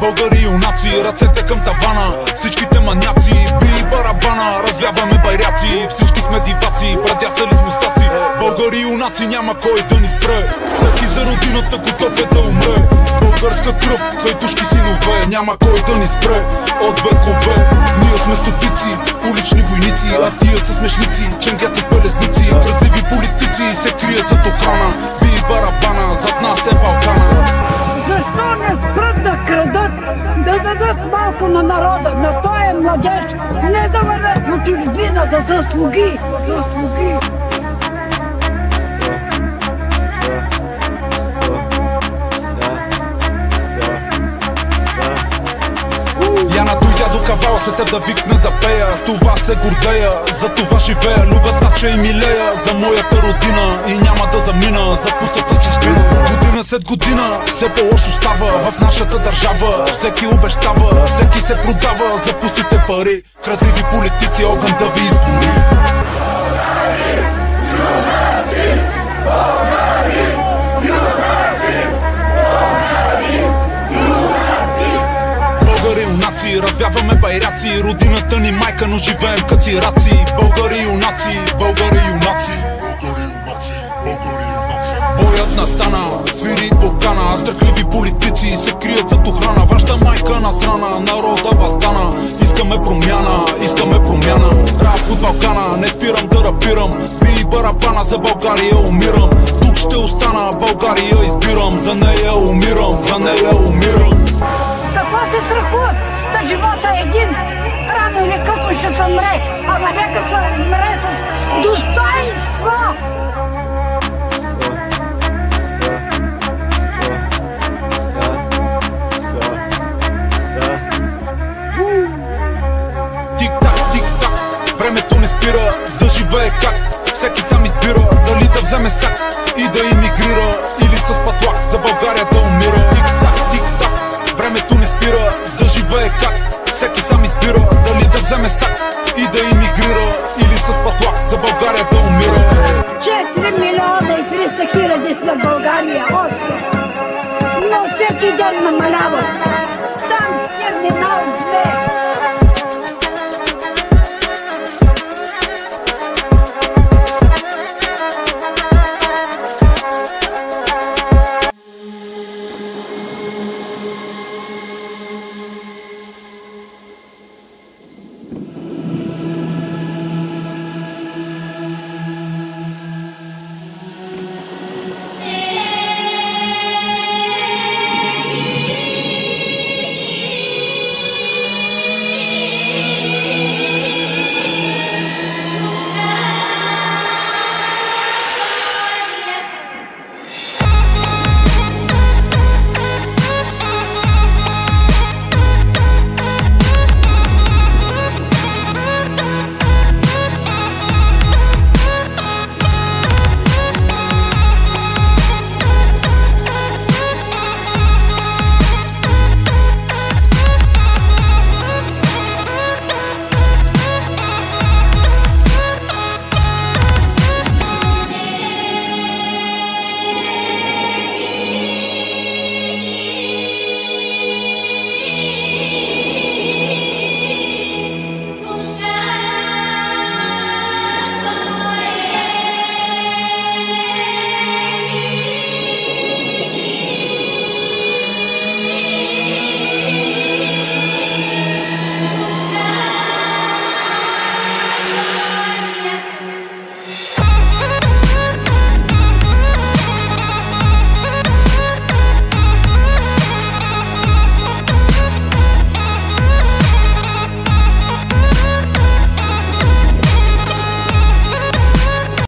българи юнаци, ръцете към тавана, всичките маняци, би барабана, развяваме байраци, всички сме диваци, братясали с мустаци. Българи юнаци, няма кой да ни спре, всеки за родината готов е да умре. Българска кръв, хайтушки синове, няма кой да ни спре от векове. Ние сме стотици, улични войници, а тия са смешници, ченгята с белезници. Красиви политици се крият зад охрана, би барабана, зад нас е Балкана. Защо не спрат да крадат, да дадат малко на народа, на този младеж, не да върнат по чужбина, да заслуги. Янато и дядо Кавал се теб да викне за пея, с това се гордея, за това живея, любя тача и милея за моята родина и няма да замина за пустата чужбина. Година след година все по-лошо става в нашата държава, всеки обещава, всеки се продава за пустите пари, крадливи политици, огън да ви изгори. Развяваме байраци, родината ни майка, но живеем като сираци. Българи юнаци, българи юнаци, българи юнаци, българи юнаци. Боят настана, свири покана, страхливи политици се крият зад охрана. Вашата майка насрана, народа възстана. Искаме промяна, искаме промяна. Рап от Балкана, не спирам да рапирам. Би барабана, за България умирам. Тук ще остана, България избирам. За нея умирам, за нея умирам. Какво се страхуват? Та живота е един, рано или късно ще се мре, ама нека се мре с достоинство. Тик-так, тик-так, времето не спира, да живее как всеки сам избира, дали да вземе сак и да им